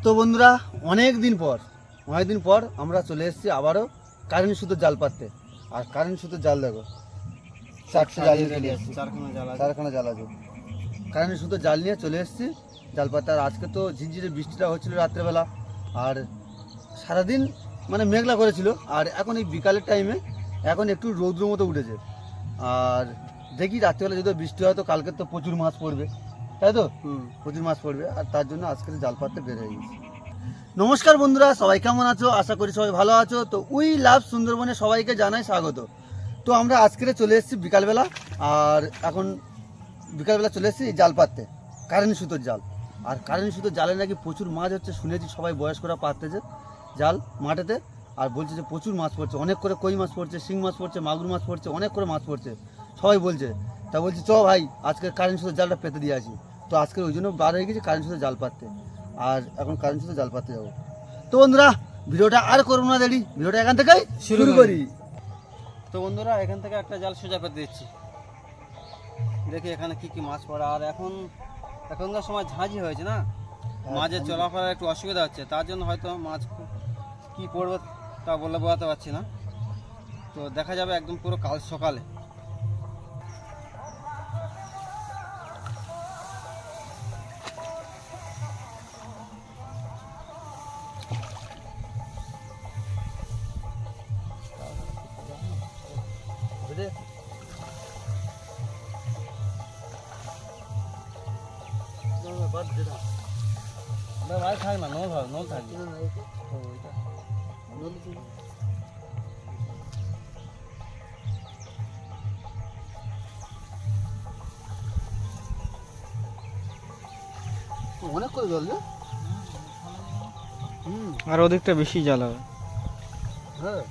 তো বন্ধুরা অনেক দিন পর আমরা চলে এসেছি আবারও কারেন্ট সুতো জাল পাততে। আর কারেন্ট সুতো জাল দেখো, চারখানা জাল আছে। কারেন্ট সুতো জাল নিয়ে চলে এসেছি জাল পাততে। আর আজকে তো ঝিরঝিরে বৃষ্টিটা হচ্ছিল রাত্রেবেলা, আর সারাদিন মানে মেঘলা করেছিল। আর এখন এই বিকালের টাইমে এখন একটু রৌদ্র মতো উঠেছে। আর দেখি রাত্রেবেলা যদি বৃষ্টি হয় তো কালকে তো প্রচুর মাছ পড়বে, তাই তো? প্রচুর মাছ পড়বে। আর তার জন্য আজকে জাল পাততে বের হয়ে গেছি। নমস্কার বন্ধুরা, সবাই কেমন আছো? আশা করি সবাই ভালো আছো। তো উই লাভ সুন্দরবনে সবাইকে জানাই স্বাগত। তো আমরা আজকে চলে এসেছি বিকালবেলা, আর এখন বিকালবেলা চলে এসেছি জাল পাততে, কারেন্ট সুতোর জাল। আর কারেন্ট সুতোর জালে নাকি প্রচুর মাছ হচ্ছে, শুনেছি সবাই বয়স্করা পাততেছে জাল মাঠেতে। আর বলছে যে প্রচুর মাছ পড়ছে, অনেক করে কই মাছ পড়ছে, শিং মাছ পড়ছে, মাগুর মাছ পড়ছে, অনেক করে মাছ পড়ছে সবাই বলছে। তা বলছি চ ভাই আজকে কারেন্ট সুতোর জালটা পেতে দিয়ে আসি। তো আজকে ওই জন্য বার হয়ে গেছি কারেন্ট সুতোর জাল পাততে। আর এখন কারেন্ট সুতোর জাল পাততে যাবো। তো বন্ধুরা ভিডিওটা আর করবো না দেরি, ভিডিওটা এখান থেকেই শুরু করি। তো বন্ধুরা এখান থেকে একটা জাল সোজা পেতে দিচ্ছি, দেখি এখানে কি কি মাছ পড়ে। আর এখনকার সময় ঝাঁঝি হয়েছে না, মাছের চলাফেরার একটু অসুবিধা হচ্ছে, তার জন্য হয়তো মাছ কি পড়বে তা বলে বোঝাতে পারছি না। তো দেখা যাবে একদম পুরো কাল সকালে। ভাই থাক না, নল থাকবে। অনেক করে জল যে, আর ওদিকটা বেশি জাল হবে। হ্যাঁ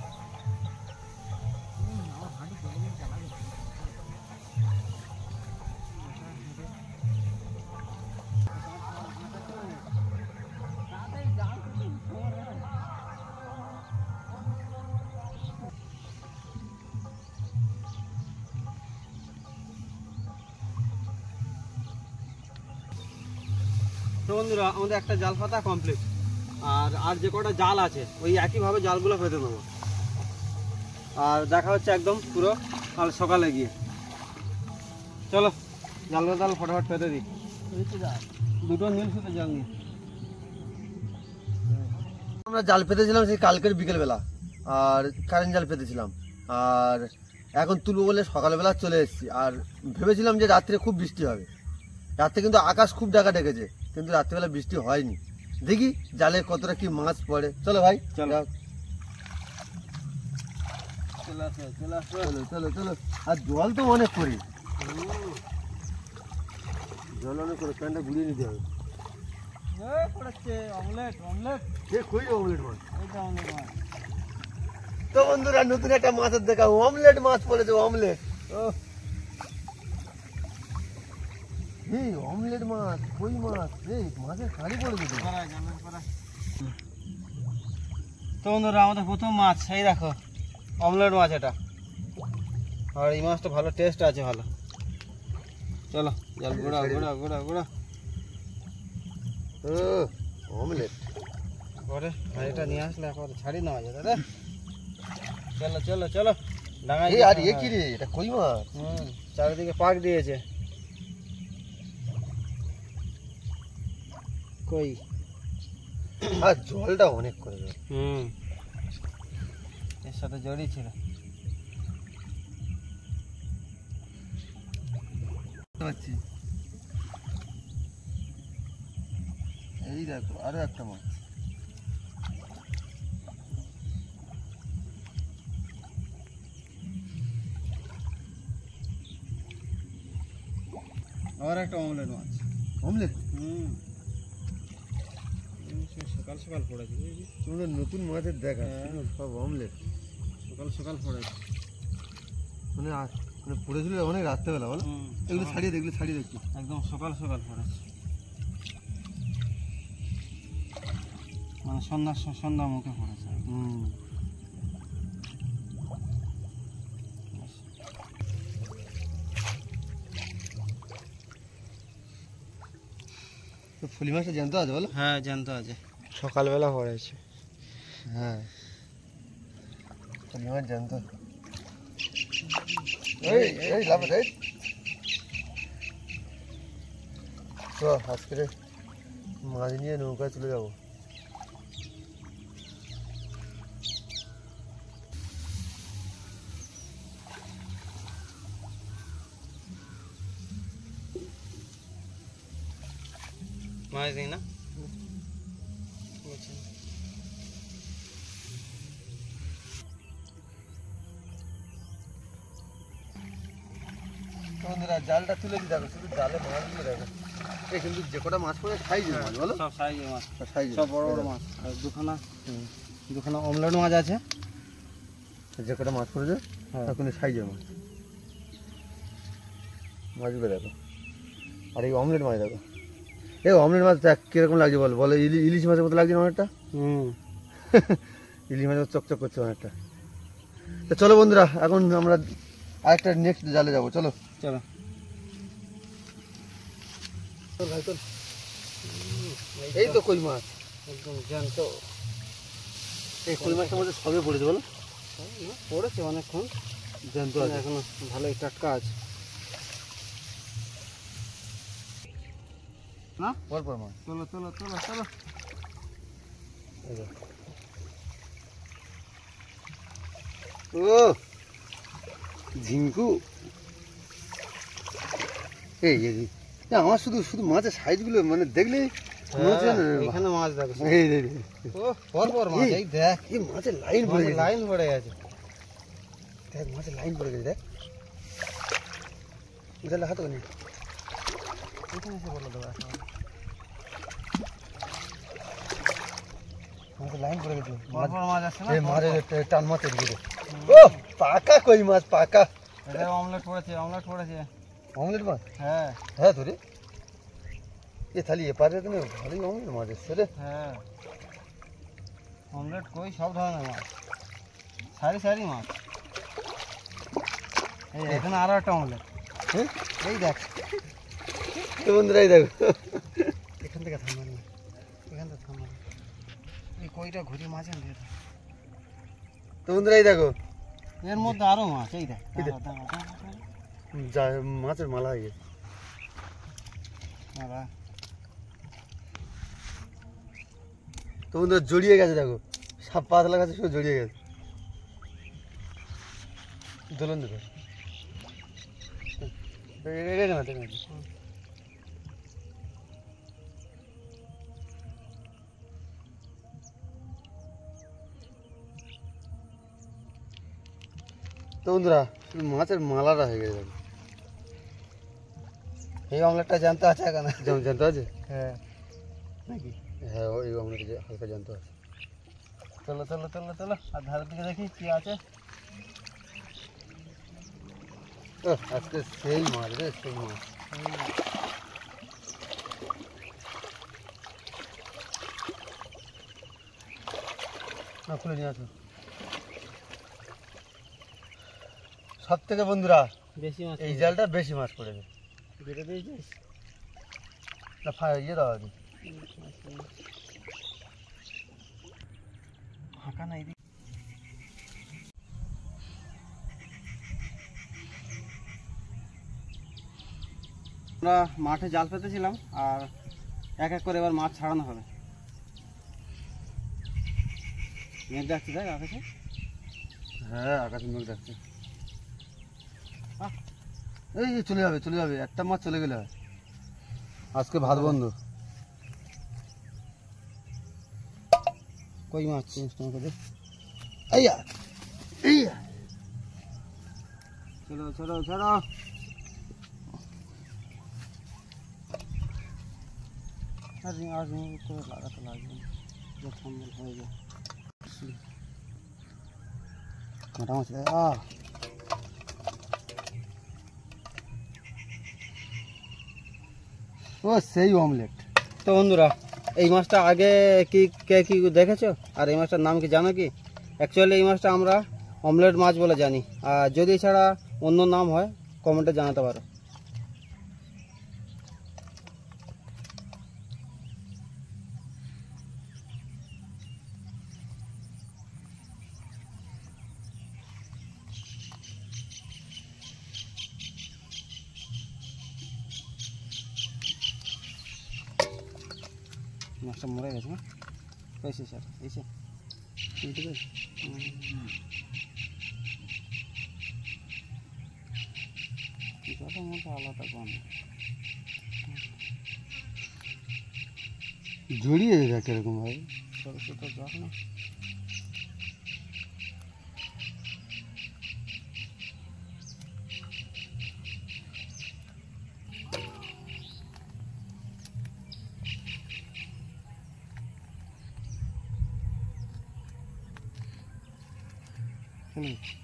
তো বন্ধুরা আমাদের একটা জাল পাতা কমপ্লিট। আর যে কটা জাল আছে ওই একইভাবে জালগুলো পেতে দেবো। আর দেখা হচ্ছে একদম পুরো কাল সকালে গিয়ে। চলো জাল ফটাফট পেতে দিই। দুটো নীল সুতো জাল নিয়ে আমরা জাল পেতেছিলাম সেই কালকের বিকেলবেলা, আর কারেন্ট জাল পেতেছিলাম। আর এখন তুলবো বলে সকালবেলা চলে এসেছি। আর ভেবেছিলাম যে রাত্রে খুব বৃষ্টি হবে, রাত্রে কিন্তু আকাশ খুব ডাকা ডেকেছে, কিন্তু রাত্রেবেলা বৃষ্টি হয়নি। দেখি জালে কতটা কি মাছ পড়ে। চলো ভাই চলো চলো চলো চলো। আর জল তো অনেক করি, জল অনেক করে প্যান্টটা ঘুরিয়ে নিতে হবে। তো বন্ধুরা নতুন একটা মাছের দেখা, অমলেট মাছ পড়েছে, অমলেট। অমলেট মাছ, কই মাছ, মাছের কাঁড়ি পড়েছে। তো বন্ধুরা আমাদের প্রথম মাছ, এই দেখো অমলেট মাছ এটা। আর এই মাছটা ভালো টেস্ট আছে, ভালো। চলো জাল ঘোরা ঘোরা ঘোরা ঘোরা। অমলেট পরে হাঁড়িটা নিয়ে আসলে পরে ছাড়ি নেওয়া যায় দাদা। চলো চলো চলো ডাঙাই। আর এ কি রে, এটা কই মাছ? চারিদিকে পাক দিয়েছে কই। আর জলটা অনেক করে, এর সাথে জড়িয়ে ছিল। এই দেখো আরো একটা মাছ। আবার একটা অমলেট মাছ। অমলেট সকাল সকাল পড়েছে, তোমরা নতুন মাছের দেখা, সব অমলেট সকাল সকাল পড়েছে। মানে পড়েছিল অনেক রাত্রেবেলা, বলো? এগুলো ছাড়িয়ে দেখলে ছাড়িয়ে দেখছি, একদম সকাল সকাল পড়েছে, মানে সন্ধ্যা মুখে পড়েছে। তো ফুলি মাছটা জ্যান্ত আছে বলো? হ্যাঁ জ্যান্ত আছে। সকালবেলা পড়েছে। হ্যাঁ মাছ জানতো এই এই লাভ রে তো আজকে মাছ নিয়ে নৌকায় চলে যাবো। মাছ দিই না বন্ধুরা জালটা তুলে দিয়ে দেখো, শুধু জালে মাছ দিয়ে দেখো। এই কিন্তু যে কটা মাছ পড়ে সাইজের মাছ বলো, সব সাইজের মাছ, সাইজের সব বড় বড় মাছ। আর দুখানা অমলেট মাছ আছে। যে কটা মাছ পড়েছে হ্যাঁ এখন সাইজের মাছ, মাছগুলো দেখো। আর এই অমলেট মাছ দেখো, এই অমলেট মাছ দেখ কিরকম লাগছে বল, বলে ইলিশ মাছের মতো লাগছে না অনেকটা। ইলিশ মাছের মতো চকচক করছে অনেকটা। তো চলো বন্ধুরা, এখন আমরা আরেকটা নেক্সট জালে যাবো। চলো চলো চল ভাই চল। এই তো কই মাছ একদম জ্যান্ত এই কই মাছটার মধ্যে সবে পড়েছে বলো, পড়েছে অনেকক্ষণ, জ্যান্ত আছে। এখনো ভালোই টাটকা আছে না। পর পর মাছ চলো চলো চলো চলো। এই দেখো। ও ঝিঙ্কু, এই এই আমার শুধু শুধু মাছের সাইজগুলো মানে দেখলেই মনে হচ্ছে না, এখানে মাছ দেখো, এই এই, এই, ও পর পর মাছ, এই দেখ এই মাছের লাইন পড়ে গেছে, লাইন পড়ে গেছে। দেখ মাছের লাইন পড়ে গেছে, দেখ তাহলে হাত নেই এখানে এসে বলে দেবো এখন। মাছের লাইন পড়ে গেছে। পর পর মাছ আছে না, এই মাছের টান মাছ এদিকে। ও পাকা কই মাছ, পাকা এটা অমলেট পড়েছে, অমলেট পড়েছে। অমলেট মাছ, হ্যাঁ হ্যাঁ তো রে এ তাহলে এপারে তো ভালোই অমলেট মাছ এসছে রে। হ্যাঁ অমলেট কই সব ধরনের মাছ, সারি সারি মাছ। এই এখানে আরো একটা অমলেট, হ্যাঁ এই দেখ। তো বন্ধুরাই দেখো, এখান থেকে থামানি, এখান থেকে থামানি, এই কইটা ঘুরি মাছ এনে দিয়ে দাও। তো বন্ধুরাই দেখো, এর মধ্যে আরো মাছ, এই দেখ। এই দেখ। দাঁড়া, দাঁড়া, দাঁড়া, দাঁড়া। যা মাছের মালা হয়ে গেছে। দাঁড়া। তো বন্ধুরা জড়িয়ে গেছে দেখো, সাপ পাতলা গাছে শুধু জড়িয়ে গেছে। দোলন দেখো, তো বন্ধুরা মাছের মালাটা হয়ে গেছে দেখো। এই অমলেটটা জানতে আছে এখানে। যেমন জানতে আছে, হ্যাঁ নাকি? হ্যাঁ এই আমরা হালকা জানতে আছে। চলো চলো চলো চলো, আর ধারের দিকে দেখি কি আছে। আজকে সেই মাছ রে, সেই মাছ। না খুলে নিয়ে আসো। সব থেকে বন্ধুরা বেশি মাছ এই জালটা বেশি মাছ পড়েছে। বেড়ে দিয়েছিস? না ইয়ে দাও আগে, ফাঁকা নাই। আমরা মাঠে জাল পেতেছিলাম, আর এক এক করে এবার মাছ ছাড়ানো হবে। মেঘ ডাকছে দেখ আকাশে। হ্যাঁ আকাশে মেঘ ডাকছে। আহ, এই যে চলে যাবে চলে যাবে, একটা মাছ চলে গেলে হয়। আজকে ভাত বন্ধ। কই মাছ? তোমাকে দে, এইয়া এইয়া, চলো চলো চলো। আর আর তো লাগাতে লাগবে না, যখন হয়ে যায়। কাঁটা মাছ ও সেই অমলেট। তো বন্ধুরা, এই মাছটা আগে কি দেখেছো? আর এই মাছটার নাম কি জানো কি? অ্যাকচুয়ালি এই মাছটা আমরা অমলেট মাছ বলে জানি, আর যদি এছাড়া অন্য নাম হয় কমেন্টে জানাতে পারো। মাছটা মরে গেছে না পেয়েছি স্যার এসে মধ্যে আলাদা গন্ধ জড়িয়ে যাচ্ছে এরকম ভাবে ছোটো ছোটো জল না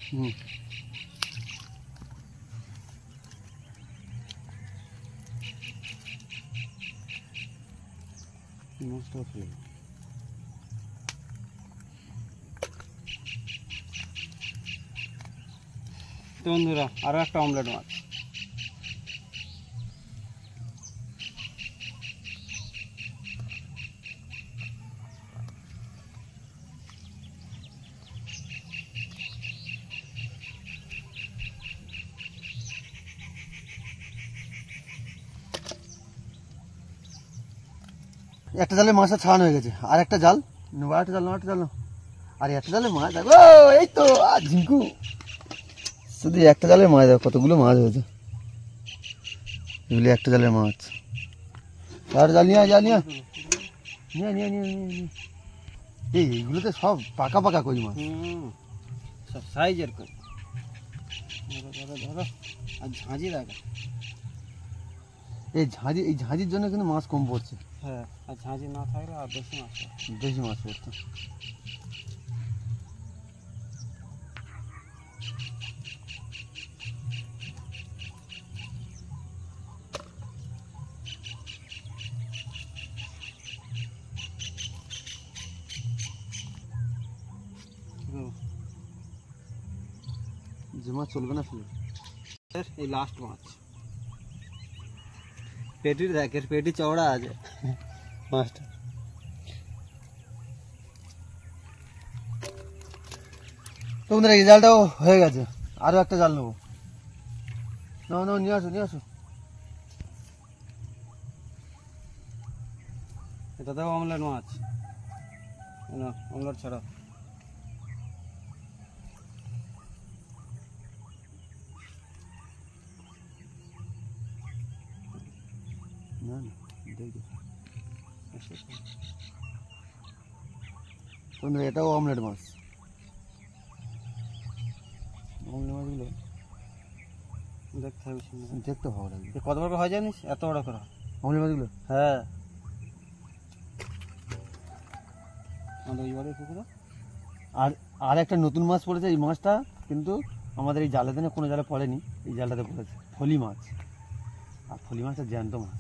হুম নষ্ট হয়ে গেছে। তো বন্ধুরা আরও একটা অমলেট মাছ একটা জালে মাছটা ছাড়ানো হয়ে গেছে আর একটা জাল নেবো একটা জাল একটা জাল আর একটা জালে মাছ দেখো এই তো আর ঝিঙ্কু শুধু একটা জালের মাছ দেখো কতগুলো মাছ হয়েছে এগুলি একটা জালের মাছ আর জাল নিয়ে জাল নিয়ে নিয়ে নিয়ে নিয়ে নিয়ে এইগুলোতে সব পাকা পাকা কই মাছ সব সাইজের কই ধরো ধরো ধরো আর ঝাঁঝি রাখা এই ঝাঁঝির জন্য কিন্তু মাছ কম পড়ছে হ্যাঁ আর ঝাঁঝি না থাকলে আর বেশি মাছ পড়তো যে মাছ চলবে না ফেলে এই লাস্ট মাছ পেটির দেখের পেটি চওড়া আছে মাছটা তো বন্ধুরা এই জালটাও হয়ে গেছে আরো একটা জাল নেবো নাও নাও নিয়ে আসো নিয়ে আসো এটা দেখো অমলেট মাছ না অমলেট ছাড়া না না দেখি বন্ধুরা এটাও অমলেট মাছ অমলেট মাছগুলো দেখতে হবে সুন্দর। দেখতে ভালো লাগবে এ কত বড় হয় জানিস এত বড় করে হয়। অমলেট মাছগুলো হ্যাঁ আমাদের ওই বাড়ির পুকুরে আর আর একটা নতুন মাছ পড়েছে এই মাছটা কিন্তু আমাদের এই জালে দিনে কোনো জালে পড়েনি এই জালটাতে পড়েছে ফলি মাছ আর ফলি মাছটা জ্যান্ত মাছ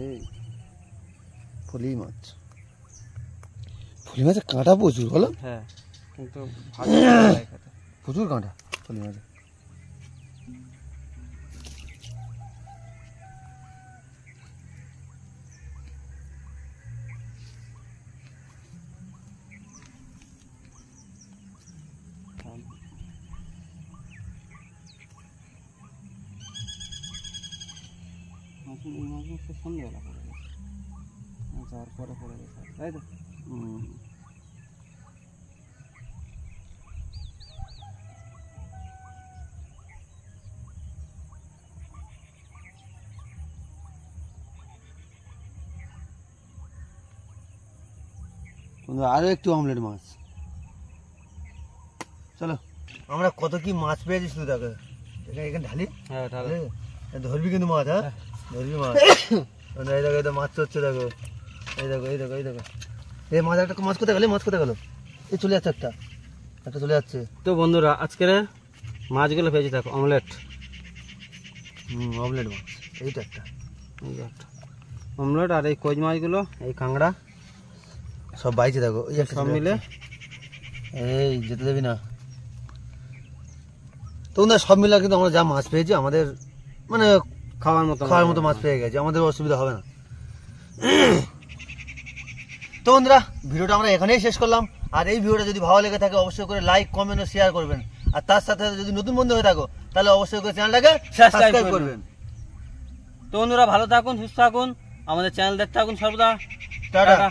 এই ফলি মাছ ফলি মাছের কাঁটা প্রচুর বলো হ্যাঁ কিন্তু ভালো লাগে খেতে। প্রচুর কাঁটা ফলি মাছে এই মাছগুলো খুব সন্ধ্যেবেলা পড়ে গেছে যাওয়ার পরে পড়ে গেছে তাই তো আরো একটু অমলেট মাছ চলো আমরা কত কি মাছ পেয়েছি শুধু দেখো এখানে ঢালি হ্যাঁ তাহলে ধরবি কিন্তু মাছ হ্যাঁ ধরবি মাছ এই দেখো এটা মাছ চড়ছে দেখো এই দেখো এই দেখো এই দেখো এই মাছ একটা মাছ কোথায় গেল মাছ কোথায় গেল এই চলে যাচ্ছে একটা একটা চলে যাচ্ছে তো বন্ধুরা আজকের মাছগুলো পেয়েছি দেখো অমলেট অমলেট মাছ এইটা একটা এই যে একটা অমলেট আর এই কই মাছগুলো এই কাঁকড়া সব বাইছে দেখো এই একটা সব মিলে এই যেতে দেবি না তো বন্ধুরা সব মিলে কিন্তু আমরা যা মাছ পেয়েছি আমাদের মানে খাওয়ার মতো মাছ পেয়ে গেছে আমাদের অসুবিধা হবে না তো বন্ধুরা ভিডিওটা আমরা এখানেই শেষ করলাম আর এই ভিডিওটা যদি ভালো লেগে থাকে অবশ্যই করে লাইক কমেন্ট ও শেয়ার করবেন আর তার সাথে সাথে যদি নতুন বন্ধু হয়ে থাকো তাহলে অবশ্যই করে চ্যানেলটাকে সাবস্ক্রাইব করবেন তো বন্ধুরা ভালো থাকুন সুস্থ থাকুন আমাদের চ্যানেল দেখতে থাকুন সর্বদা টাটা। টাটা।